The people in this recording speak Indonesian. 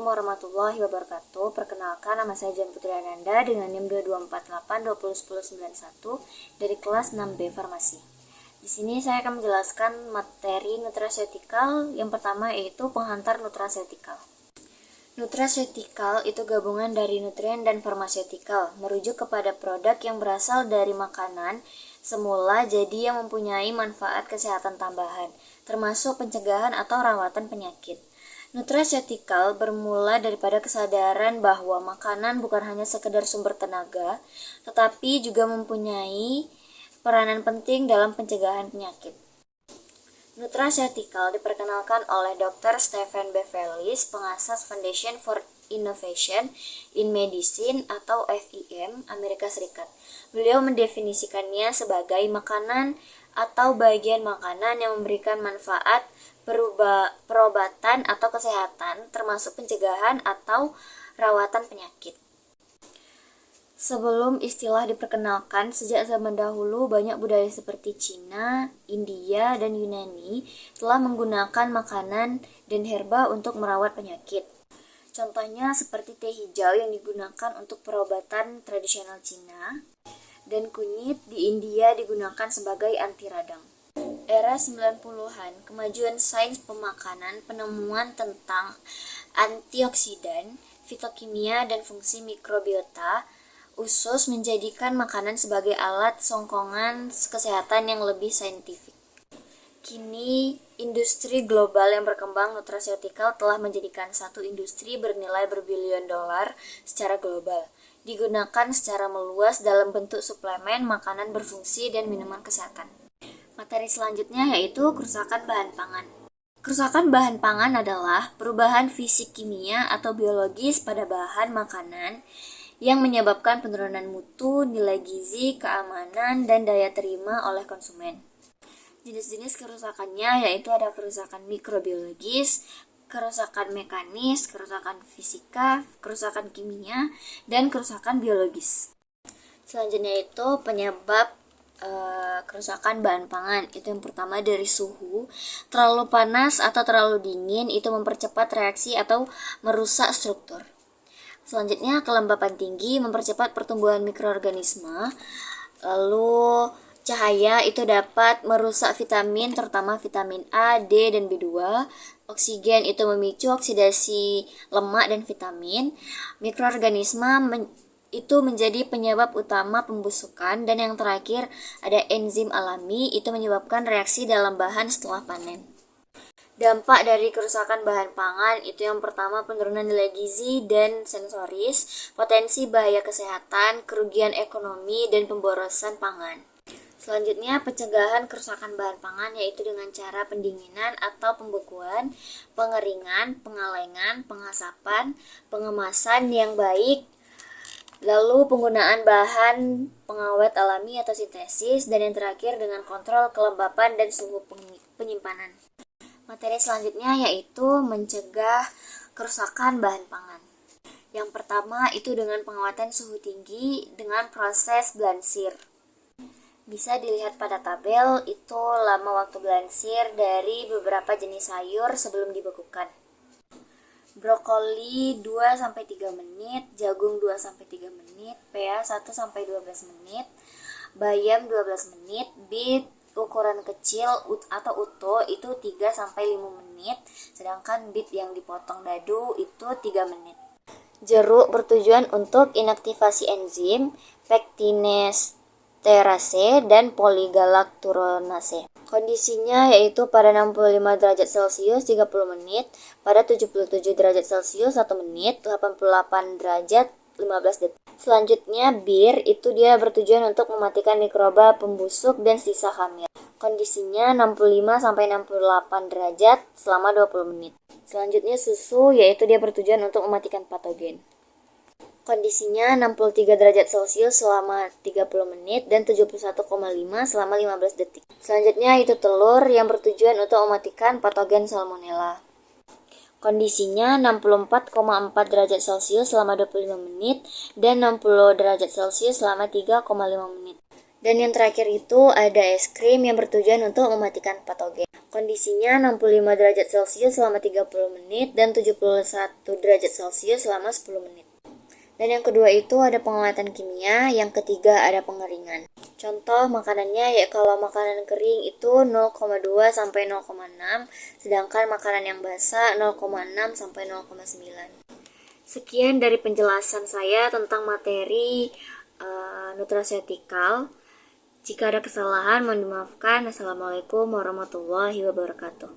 Assalamualaikum warahmatullahi wabarakatuh. Perkenalkan, nama saya Jan Putri Ananda dengan NIM 2248201091 dari kelas 6B Farmasi. Di sini saya akan menjelaskan materi nutraceutikal. Yang pertama yaitu penghantar nutraceutikal. Nutraceutikal itu gabungan dari nutrien dan farmaseutikal, merujuk kepada produk yang berasal dari makanan semula jadi yang mempunyai manfaat kesehatan tambahan, termasuk pencegahan atau rawatan penyakit. Nutraceutikal bermula daripada kesadaran bahwa makanan bukan hanya sekedar sumber tenaga, tetapi juga mempunyai peranan penting dalam pencegahan penyakit. Nutraceutikal diperkenalkan oleh Dr. Stephen Bevelis, pengasas Foundation for Innovation in Medicine atau FIM, Amerika Serikat. Beliau mendefinisikannya sebagai makanan atau bagian makanan yang memberikan manfaat perobatan atau kesehatan, termasuk pencegahan atau rawatan penyakit. Sebelum istilah diperkenalkan, sejak zaman dahulu banyak budaya seperti Cina, India, dan Yunani telah menggunakan makanan dan herba untuk merawat penyakit. Contohnya seperti teh hijau yang digunakan untuk perobatan tradisional Cina, dan kunyit di India digunakan sebagai anti radang. Era 90-an, kemajuan sains pemakanan, penemuan tentang antioksidan, fitokimia, dan fungsi mikrobiota usus menjadikan makanan sebagai alat songkongan kesehatan yang lebih saintifik. Kini, industri global yang berkembang nutraceutikal telah menjadikan satu industri bernilai berbilion dolar secara global, digunakan secara meluas dalam bentuk suplemen, makanan berfungsi, dan minuman kesehatan. Materi selanjutnya yaitu kerusakan bahan pangan. Kerusakan bahan pangan adalah perubahan fisik kimia atau biologis pada bahan makanan yang menyebabkan penurunan mutu, nilai gizi, keamanan, dan daya terima oleh konsumen. Jenis-jenis kerusakannya yaitu ada kerusakan mikrobiologis, kerusakan mekanis, kerusakan fisika, kerusakan kimia, dan kerusakan biologis. Selanjutnya itu penyebab kerusakan bahan pangan. Itu yang pertama dari suhu. Terlalu panas atau terlalu dingin itu mempercepat reaksi atau merusak struktur. Selanjutnya kelembapan tinggi mempercepat pertumbuhan mikroorganisme. Lalu cahaya itu dapat merusak vitamin, terutama vitamin A, D, dan B2. Oksigen itu memicu oksidasi lemak dan vitamin. Mikroorganisme itu menjadi penyebab utama pembusukan, dan yang terakhir ada enzim alami itu menyebabkan reaksi dalam bahan setelah panen. Dampak dari kerusakan bahan pangan itu yang pertama penurunan nilai gizi dan sensoris, potensi bahaya kesehatan, kerugian ekonomi, dan pemborosan pangan. Selanjutnya pencegahan kerusakan bahan pangan yaitu dengan cara pendinginan atau pembekuan, pengeringan, pengalengan, pengasapan, pengemasan yang baik, lalu penggunaan bahan pengawet alami atau sintesis, dan yang terakhir dengan kontrol kelembapan dan suhu penyimpanan. Materi selanjutnya yaitu mencegah kerusakan bahan pangan. Yang pertama itu dengan penguatan suhu tinggi dengan proses blansir. Bisa dilihat pada tabel itu lama waktu blansir dari beberapa jenis sayur sebelum dibekukan. Brokoli 2-3 menit, jagung 2-3 menit, pea 1-12 menit, bayam 12 menit, beet ukuran kecil atau utuh itu 3-5 menit, sedangkan beet yang dipotong dadu itu 3 menit. Jeruk bertujuan untuk inaktivasi enzim pektinesterase dan poligalakturonase. Kondisinya yaitu pada 65 derajat Celcius 30 menit, pada 77 derajat Celcius 1 menit, 88 derajat 15 detik. Selanjutnya bir itu dia bertujuan untuk mematikan mikroba pembusuk dan sisa hamil. Kondisinya 65-68 derajat selama 20 menit. Selanjutnya susu yaitu dia bertujuan untuk mematikan patogen. Kondisinya 63 derajat Celcius selama 30 menit dan 71,5 selama 15 detik. Selanjutnya itu telur yang bertujuan untuk mematikan patogen Salmonella. Kondisinya 64,4 derajat Celcius selama 25 menit dan 60 derajat Celcius selama 3,5 menit. Dan yang terakhir itu ada es krim yang bertujuan untuk mematikan patogen. Kondisinya 65 derajat Celcius selama 30 menit dan 71 derajat Celcius selama 10 menit. Dan yang kedua itu ada pengawatan kimia, yang ketiga ada pengeringan. Contoh makanannya ya, kalau makanan kering itu 0,2 sampai 0,6, sedangkan makanan yang basah 0,6 sampai 0,9. Sekian dari penjelasan saya tentang materi nutraceutical. Jika ada kesalahan mohon dimaafkan. Assalamualaikum warahmatullahi wabarakatuh.